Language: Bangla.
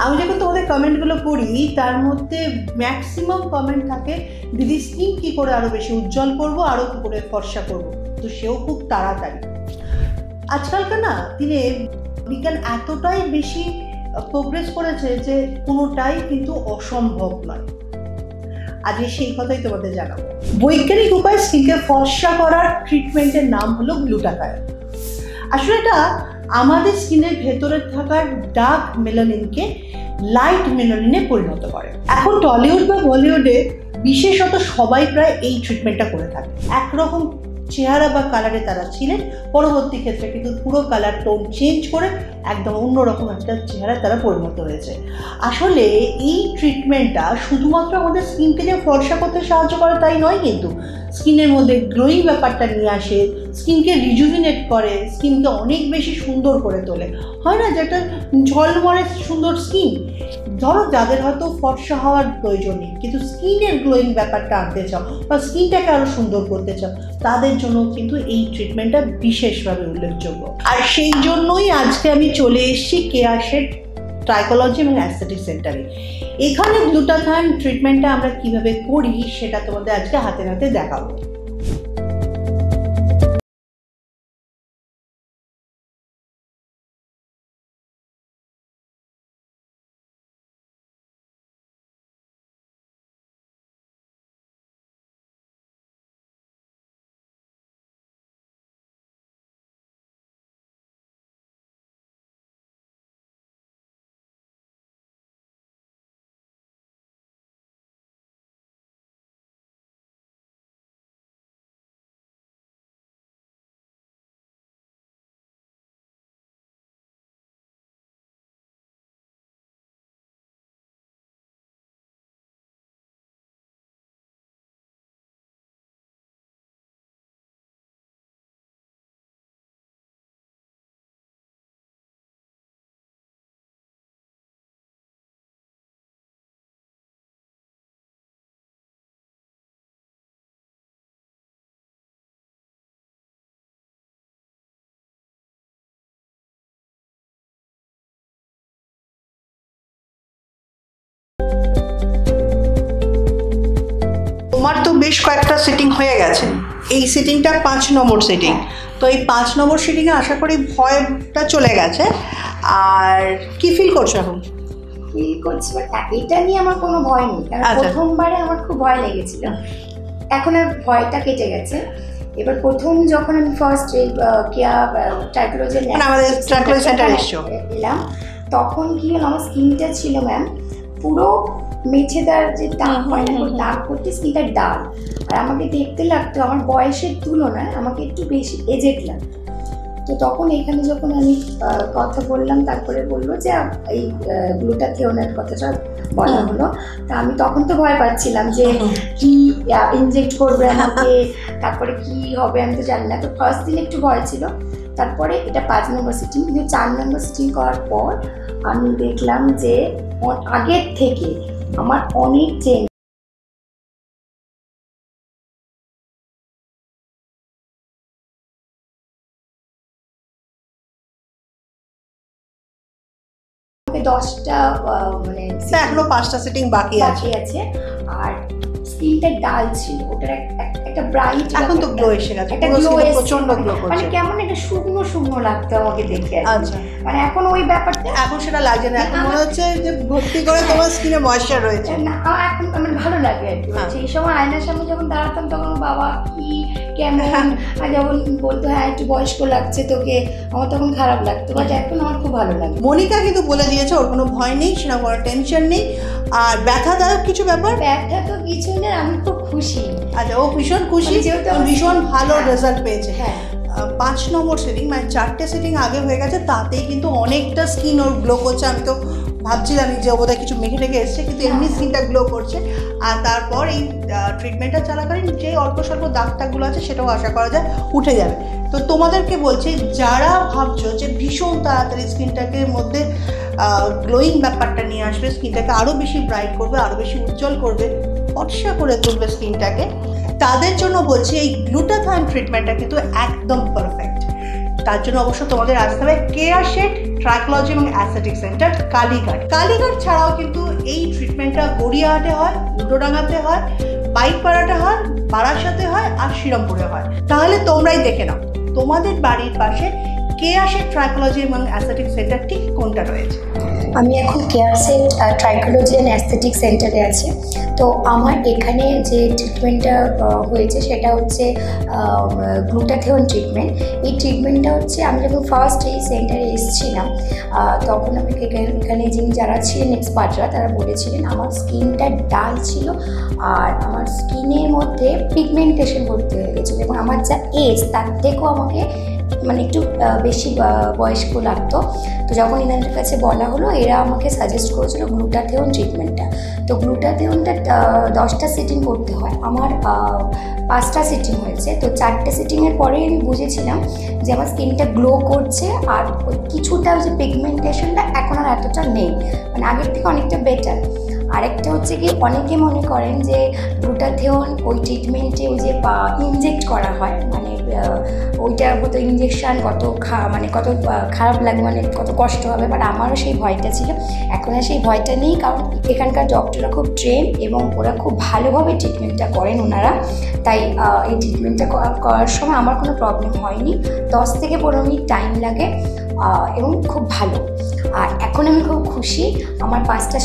আমি যখন তোমাদের কমেন্টগুলো পড়ি তার মধ্যে ম্যাক্সিমাম কমেন্ট থাকে দিদি স্কিন কী করে আরও বেশি উজ্জ্বল করবো, আরও কী করে ফর্সা করবো। তো সেও খুব তাড়াতাড়ি। আজকালকার না দিনে বিজ্ঞান এতটাই বেশি প্রোগ্রেস করেছে যে কোনোটাই কিন্তু অসম্ভব নয়। আজকে সেই কথাই তোমাদের জানাবো। বৈজ্ঞানিক উপায়ে স্কিনকে ফর্সা করার ট্রিটমেন্টের নাম হলো গ্লুটাথায়ন। আসলে এটা আমাদের স্কিনের ভেতরে থাকার ডার্ক মেলানিনকে লাইট মেলানিনে পরিণত করে। এখন টলিউড বা বলিউডে বিশেষত সবাই প্রায় এই ট্রিটমেন্টটা করে থাকে। একরকম চেহারা বা কালারে তারা ছিলেন, পরবর্তী ক্ষেত্রে কিন্তু পুরো কালার টোন চেঞ্জ করে একদম অন্যরকম একটা চেহারা তারা পরিণত হয়েছে। আসলে এই ট্রিটমেন্টটা শুধুমাত্র আমাদের স্কিনকে যে ফর্সা করতে সাহায্য করে তাই নয়, কিন্তু স্কিনের মধ্যে গ্লোয়িং ব্যাপারটা নিয়ে আসে, স্কিনকে রিজুভিনেট করে, স্কিনকে অনেক বেশি সুন্দর করে তোলে। হয় না যে একটা ঝলমলে সুন্দর স্কিন, ধরো যাদের হয়তো ফর্সা হওয়ার প্রয়োজন নেই কিন্তু স্কিনের গ্লোয়িং ব্যাপারটা আনতে চাও বা স্কিনটাকে আরও সুন্দর করতে চাও, তাদের জন্য কিন্তু এই ট্রিটমেন্টটা বিশেষভাবে উল্লেখযোগ্য। আর সেই জন্যই আজকে আমি চলে এসেছি কেয়াশেড ট্রাইকোলজি এবং অ্যাস্থেটিক সেন্টারে। এখানে গ্লুটাথায়ন ট্রিটমেন্টটা আমরা কিভাবে করি সেটা তোমাদের আজকে হাতে হাতে দেখাবো। তোমার তো বেশ কয়েকটা সেটিং হয়ে গেছে, এই সেটিংটা 5 নম্বর সেটিং। তো এই 5 নম্বর সেটিংয়ে আশা করি ভয়টা চলে গেছে। আর কি ফিল করছো এখন? ফিল করছি এটা নিয়ে আমার কোনো ভয় নেই, কারণ প্রথমবারে আমার খুব ভয় লেগেছিল, এখন আর ভয়টা কেটে গেছে। এবার প্রথম যখন আমি ফার্স্ট কেয়া ট্রাইকোলজি আমাদের ট্রাইকোলজি সেন্টারে এলাম, তখন কি হলো, আমার স্কিনটা ছিল ম্যাম পুরো মেছেদার যে দাগ হয় না, দাগ করতে স্কিনটা ডাল, আর আমাকে দেখতে লাগতো আমার বয়সের তুলনায় আমাকে একটু বেশি এজেড লাগতো। তো তখন এখানে যখন আমি কথা বললাম, তারপরে বললো যে এই গ্লুটাথিয়নের কথাটা বলা হলো। তা আমি তখন তো ভয় পাচ্ছিলাম যে কি ইনজেক্ট করবে আমাকে, তারপরে কি হবে আমি তো জানি না। তো ফার্স্ট দিন একটু ভয় ছিল, তারপরে এটা 5 নম্বর সিটিং। কিন্তু 4 নম্বর সিটিং করার পর আমি দেখলাম যে আগের থেকে আমার অনেক চেঞ্জ। দশটা মানে এখনো 5টা সেটিং বাকি আছে। আর স্কিনটা ডাল ছিল, ওটার একটা ব্রাইট, এখন তো গ্লো এসে গেছে, একটা গ্লো প্রচন্ড গ্লো করছে, মানে কেমন একটা শুকনো শুকনো লাগতো আমাকে দেখে। আচ্ছা, মানে এখন ওই ব্যাপারটা এখন সেটা লাগে না, এখন মনে হচ্ছে যে ভর্তি করে তোমার স্কিনে ময়েশ্চার রয়েছে। না, এখন আমার ভালো লাগে আর কি। সেই সময় আয়নার সামনে যখন দাঁড়াতাম তখন বাবা কি কেমন, আর যখন বলতো হ্যাঁ একটু বয়স্ক লাগছে তোকে, আমার তখন খারাপ লাগতো, বাট এখন আমার খুব ভালো লাগে। মনিকা কিন্তু বলে দিয়েছে ওর কোনো ভয় নেই, সেটা কোনো টেনশন নেই। আর ব্যথাদায়ক কিছু ব্যাপার? ব্যথা তো কিছু না, আমি খুব খুশি। আচ্ছা, ও ভীষণ খুশি, ভীষণ ভালো রেজাল্ট পেয়েছে। হ্যাঁ, 5 নম্বর সেটিং মানে 4টে সেটিং আগে হয়ে গেছে, তাতেই কিন্তু অনেকটা স্কিন ওর গ্লো করছে। আমি তো ভাবছিলাম যে বোধহয় কিছু মেখে টেকে এসছে, কিন্তু এমনি স্কিনটা গ্লো করছে। আর তারপর এই ট্রিটমেন্টটা চলাকালীন যে অল্প স্বল্প দাগ টাগগুলো আছে সেটাও আশা করা যায় উঠে যাবে। তো তোমাদেরকে বলছি, যারা ভাবছো যে ভীষণ তাড়াতাড়ি স্কিনটাকে মধ্যে গ্লোয়িং ব্যাপারটা নিয়ে আসবে, স্কিনটাকে আরও বেশি ব্রাইট করবে, আরও বেশি উজ্জ্বল করবে, ফর্সা করে তুলবে স্কিনটাকে, তাদের জন্য বলছি এই গ্লুটাথায়ন ট্রিটমেন্টটা কিন্তু একদম পারফেক্ট। তার জন্য অবশ্য তোমাদের আসতে হবে কেয়ারশেড ট্রাইকোলজি এবং অ্যাস্থেটিক সেন্টার, কালীঘাট। কালীঘাট ছাড়াও কিন্তু এই ট্রিটমেন্টটা গড়িয়াহাটে হয়, উল্টোডাঙ্গাতে হয়, বাইকপাড়াতে হয়, বারাসাতে হয় আর শ্রীরামপুরে হয়। তাহলে তোমরাই দেখে নাও তোমাদের বাড়ির পাশে কেয়ারশেড ট্রাইকোলজি এবং অ্যাস্থেটিক সেন্টার ঠিক কোনটা রয়েছে। আমি এখন কেয়ারশেড ট্রাইকোলজি অ্যান্ড অ্যাস্থেটিক সেন্টারে আছি। তো আমার এখানে যে ট্রিটমেন্টটা হয়েছে সেটা হচ্ছে গ্লুটাথিয়ন ট্রিটমেন্ট। এই ট্রিটমেন্টটা হচ্ছে আমি যখন ফার্স্ট এই সেন্টারে এসেছিলাম তখন আমাকে এখানে যিনি যারা ছিলেন এক্সপার্টরা তারা বলেছিলেন আমার স্কিনটা ডাল ছিল আর আমার স্কিনের মধ্যে পিগমেন্টেশন ভর্তি হয়ে গেছিলো এবং আমার যা এজ তার থেকেও আমাকে মানে একটু বেশি বয়স্ক লাগতো। তো যখন এনাদের কাছে বলা হলো এরা আমাকে সাজেস্ট করেছিল গ্লুটাথিয়ন ট্রিটমেন্টটা। তো গ্লুটাথিয়নটা 10টা সিটিং করতে হয়, আমার 5টা সিটিং হয়েছে। তো 4টে সিটিংয়ের পরেই আমি বুঝেছিলাম যে আমার স্কিনটা গ্লো করছে আর ওই কিছুটা যে পিগমেন্টেশনটা এখন আর এতটা নেই, মানে আগের থেকে অনেকটা বেটার। আরেকটা হচ্ছে কি অনেকে মনে করেন যে গ্লুটাথিয়ন ওই ট্রিটমেন্টে ওই যে ইনজেক্ট করা হয়, মানে ওইটা কত ইঞ্জেকশান কত কত খারাপ লাগে, মানে কত কষ্ট হবে, বাট আমারও সেই ভয়টা ছিল। এখন আর সেই ভয়টা নেই, কারণ এখানকার ডক্টররা খুব ট্রেন এবং ওরা খুব ভালোভাবে ট্রিটমেন্টটা করেন ওনারা। তাই এই ট্রিটমেন্টটা করার সময় আমার কোনো প্রবলেম হয়নি। 10 থেকে 15 মিনিট টাইম লাগে এবং খুব ভালো। আর এখন আমি খুব খুশি, আমার 5টা